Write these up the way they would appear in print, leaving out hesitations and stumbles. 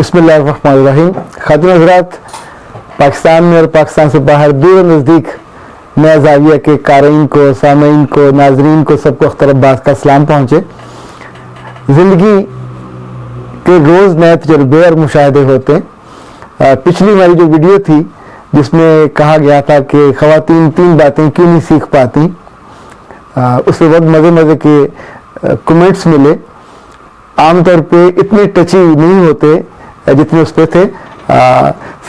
बिस्मिल्लाहिर्रहमानिर्रहीम। खातून हज़रात, पाकिस्तान में और पाकिस्तान से बाहर दूर और नज़दीक नया ज़ाविया के क़ारीन को, सामीन को, नाज़रीन को, सबको अख्तरबाद का सलाम पहुँचे। ज़िंदगी के रोज़ नए तजुर्बे और मुशाहदे होते हैं। पिछली हमारी जो वीडियो थी जिसमें कहा गया था कि ख़वातीन 3 बातें क्यों नहीं सीख पाती, उससे बहुत मज़े के कमेंट्स मिले। आमतौर पे इतने टची नहीं होते जितने उस पर थे।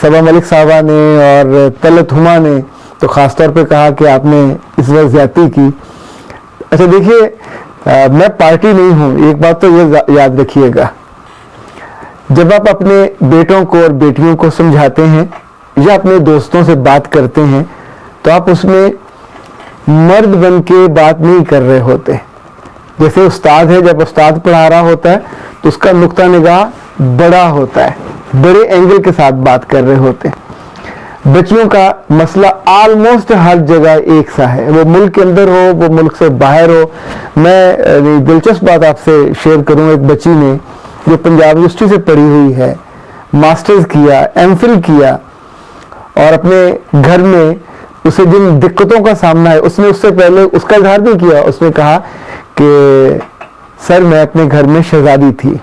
सबा मलिक साहबा ने और तलत हुमा ने तो ख़ास तौर पे कहा कि आपने इस वक्त ज़्यादती की। अच्छा देखिए, मैं पार्टी नहीं हूँ, एक बात तो ये याद रखिएगा। जब आप अपने बेटों को और बेटियों को समझाते हैं या अपने दोस्तों से बात करते हैं तो आप उसमें मर्द बन के बात नहीं कर रहे होते। जैसे उस्ताद है, जब उस्ताद पढ़ा रहा होता है तो उसका नुक्ता निगाह बड़ा होता है, बड़े एंगल के साथ बात कर रहे होते हैं। बच्चियों का मसला ऑलमोस्ट हर जगह एक सा है, वो मुल्क के अंदर हो, वो मुल्क से बाहर हो। मैं दिलचस्प बात आपसे शेयर करूँ। एक बच्ची ने जो पंजाब यूनिवर्सिटी से पढ़ी हुई है, मास्टर्स किया, एमफिल किया, और अपने घर में उसे जिन दिक्कतों का सामना है उसने उससे पहले उसका इजहार नहीं किया। उसने कहा कि सर, मैं अपने घर में शहजादी थी,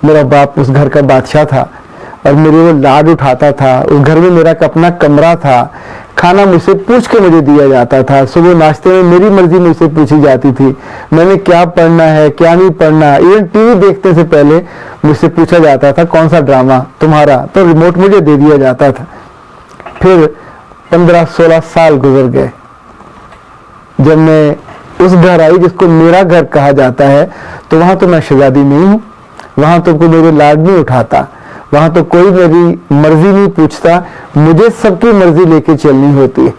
मेरा बाप उस घर का बादशाह था और मेरे वो लाड उठाता था। उस घर में मेरा अपना कमरा था, खाना मुझसे पूछ के मुझे दिया जाता था। सुबह नाश्ते में मेरी मर्जी मुझसे पूछी जाती थी, मैंने क्या पढ़ना है क्या नहीं पढ़ना। इवन टीवी देखने से पहले मुझसे पूछा जाता था कौन सा ड्रामा तुम्हारा, तो रिमोट मुझे दे दिया जाता था। फिर 15-16 साल गुजर गए। जब मैं उस घर आई जिसको मेरा घर कहा जाता है तो वहां तो मैं शहजादी नहीं हूँ, वहां तो कोई मेरे लाड नहीं उठाता, वहां तो कोई मेरी मर्जी नहीं पूछता, मुझे सबकी मर्जी लेके चलनी होती है।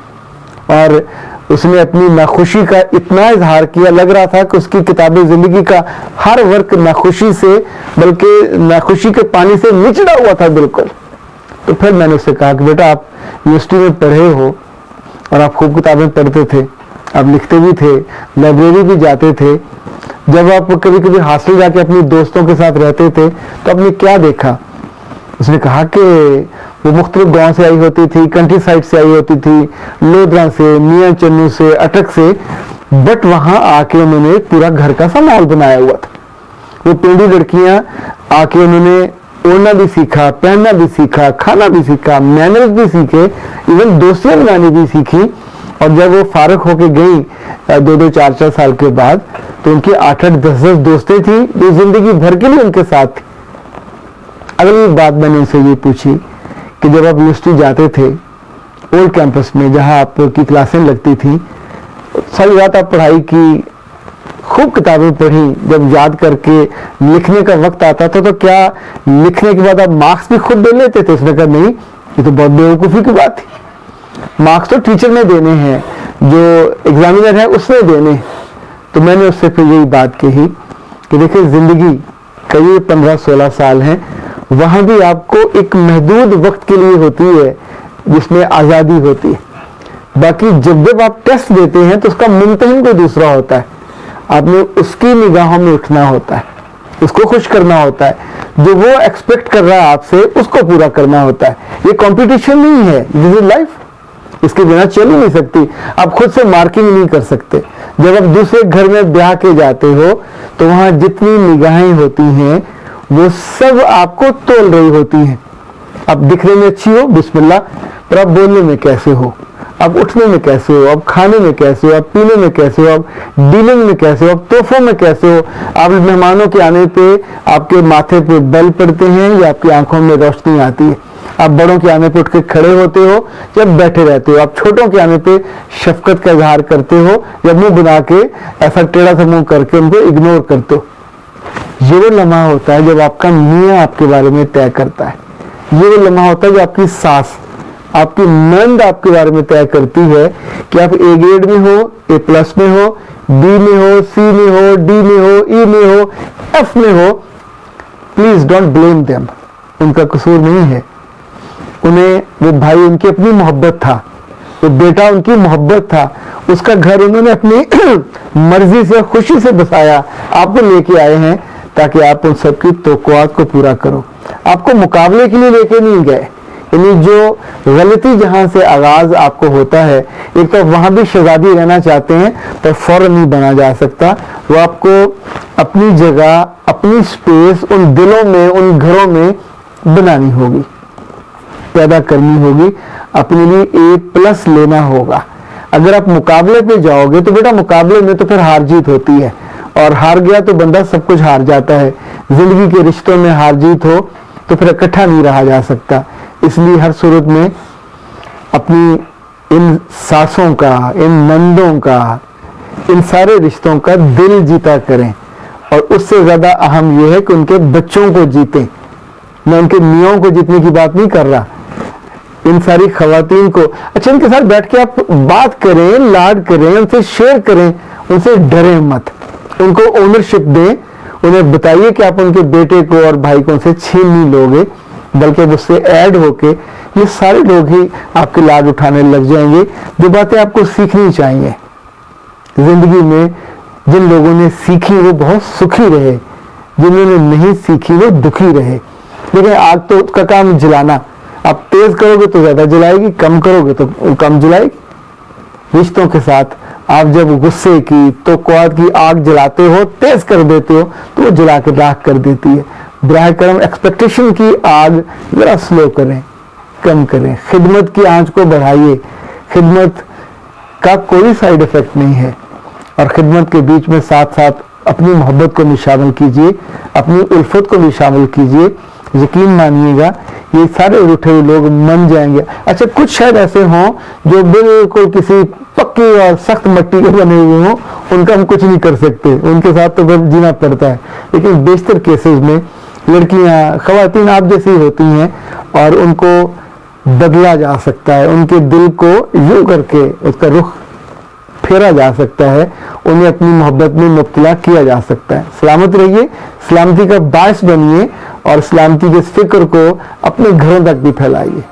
और उसने अपनी नाखुशी का इतना इजहार किया, लग रहा था कि उसकी किताबी जिंदगी का हर वर्क नाखुशी से, बल्कि नाखुशी के पानी से निचड़ा हुआ था बिल्कुल। तो फिर मैंने उससे कहा कि बेटा, आप यूनिवर्सिटी में पढ़े हो और आप खूब किताबें पढ़ते थे, आप लिखते भी थे, लाइब्रेरी भी जाते थे। जब आप कभी कभी हॉस्टल जाके अपने दोस्तों के साथ रहते थे तो आपने क्या देखा? उसने कहा कि वो मुख्तलिफ गांव से आई होती थी, कंट्री साइड से आई होती थी, लोधरा से, मियाँ चन्नू से, अटक से, बट वहां आके उन्होंने पूरा घर का सा माहौल बनाया हुआ था। वो पेंडी लड़कियां आके उन्होंने ओढ़ना भी सीखा, पहनना भी सीखा, खाना भी सीखा, मैनर्स भी सीखे, इवन दोस्तियां बनानी भी सीखी। और जब वो फारग होके गई 2-2, 4-4 साल के बाद, तो उनकी 8-8, 10-10 दोस्तें थी जो जिंदगी भर के लिए उनके साथ थी। अगली बात मैंने उनसे ये पूछी कि जब आप यूनिवर्सिटी जाते थे ओल्ड कैंपस में जहाँ आपकी क्लासें लगती थी, सारी रात आप पढ़ाई की, खूब किताबें पढ़ी, जब याद करके लिखने का वक्त आता था तो क्या लिखने के बाद आप मार्क्स भी खुद दे लेते थे? उसने कहा नहीं, ये तो बहुत बेवकूफ़ी की बात थी, मार्क्स तो टीचर ने देने हैं, जो एग्जामिनर है उसने देने। तो मैंने उससे फिर यही बात कही कि देखिए, जिंदगी कई 15-16 साल हैं, वहां भी आपको एक महदूद वक्त के लिए होती है जिसमें आज़ादी होती है। बाकी जब आप टेस्ट देते हैं तो उसका मुमतहिन कोई दूसरा होता है, आपने उसकी निगाहों में उठना होता है, उसको खुश करना होता है, जो वो एक्सपेक्ट कर रहा है आपसे उसको पूरा करना होता है। ये कंपटीशन नहीं है, दिस इज लाइफ, इसके बिना चल ही नहीं सकती। आप खुद से मार्किंग नहीं कर सकते। जब आप दूसरे घर में ब्याह के जाते हो तो वहां जितनी निगाहें होती हैं वो सब आपको तोल रही होती हैं। आप दिखने में अच्छी हो, बिस्मिल्लाह, पर आप बोलने में कैसे हो, आप उठने में कैसे हो, आप खाने में कैसे हो, आप पीने में कैसे हो, आप डीलिंग में कैसे हो, आप तोहफों में कैसे हो, आप मेहमानों के आने पे आपके माथे पे बल पड़ते हैं या आपकी आंखों में रोशनी आती है, आप बड़ों के आने पे उठ के खड़े होते हो या बैठे रहते हो, आप छोटों के आने पे शफकत का इजहार करते हो या मुंह बना के ऐसा टेढ़ा सा मुंह करके उनको इग्नोर करते हो। ये वो लम्हा होता है जब आपका मियाँ आपके बारे में तय करता है। ये वो लम्हा होता है जो आपकी सास, आपकी नंद आपके बारे में तय करती है कि आप ए ग्रेड में हो, A+ में हो, B में हो, C में हो, D में हो, E में हो, F में हो। प्लीज डोंट ब्लेम देम, उनका कसूर नहीं है। उन्हें वो भाई उनकी अपनी मोहब्बत था, वो बेटा उनकी मोहब्बत था, उसका घर उन्होंने अपनी मर्जी से, खुशी से बसाया, आपको लेके आए हैं ताकि आप उन सबकी तोक़ुआत को पूरा करो। आपको मुकाबले के लिए लेके नहीं गए, यानी जो गलती जहां से आगाज आपको होता है, एक तो वहां भी शहजादी रहना चाहते हैं पर फौरन नहीं बना जा सकता। वो आपको अपनी जगह, अपनी स्पेस उन दिलों में, उन घरों में बनानी होगी, पैदा करनी होगी, अपने लिए A+ लेना होगा। अगर आप मुकाबले पे जाओगे तो बेटा मुकाबले में तो फिर हार जीत होती है, और हार गया तो बंदा सब कुछ हार जाता है। जिंदगी के रिश्तों में हार जीत हो तो फिर इकट्ठा नहीं रहा जा सकता। इसलिए हर सूरत में अपनी इन सासों का, इन नंदों का, इन सारे रिश्तों का दिल जीता करें, और उससे ज्यादा अहम यह है कि उनके बच्चों को जीतें। मैं उनके मियाँ को जीतने की बात नहीं कर रहा, इन सारी खवातीन को, अच्छा इनके साथ बैठ के आप बात करें, लाड करें, उनसे शेयर करें, उनसे डरें मत, उनको ओनरशिप दें। उन्हें बताइए कि आप उनके बेटे को और भाई को उनसे छीन नहीं लोगे, बल्कि उससे ऐड होके ये सारे लोग ही आपके लाड उठाने लग जाएंगे। जो बातें आपको सीखनी चाहिए जिंदगी में, जिन लोगों ने सीखी वो बहुत सुखी रहे, जिन्होंने नहीं सीखी वो दुखी रहे। देखिए आग तो उसका काम जलाना, आप तेज करोगे तो ज्यादा जलाएगी, कम करोगे तो कम जलाएगी। रिश्तों के साथ आप जब गुस्से की, तोक़ुआत की आग जलाते हो, तेज कर देते हो, तो वो जला के राख कर देती है। बराह करम एक्सपेक्टेशन की आग जरा स्लो करें, कम करें। खिदमत की आंच को बढ़ाइए, खिदमत का कोई साइड इफेक्ट नहीं है, और खिदमत के बीच में साथ साथ अपनी मोहब्बत को भी शामिल कीजिए, अपनी उल्फत को भी शामिल कीजिए। यकीन मानिएगा ये सारे रूठे हुए लोग मन जाएंगे। अच्छा कुछ शायद ऐसे हों जो बिल्कुल किसी पक्की और सख्त मिट्टी के बने हुए हों, उनका हम कुछ नहीं कर सकते, उनके साथ तो बस जीना पड़ता है। लेकिन बेशतर केसेस में लड़कियां, खवातीन आप जैसी होती हैं, और उनको बदला जा सकता है, उनके दिल को यूं करके उसका रुख फेरा जा सकता है, उन्हें अपनी मोहब्बत में मुब्तला किया जा सकता है। सलामत रहिए, सलामती का बायस बनिए, और सलामती के फिक्र को अपने घरों तक भी फैलाइए।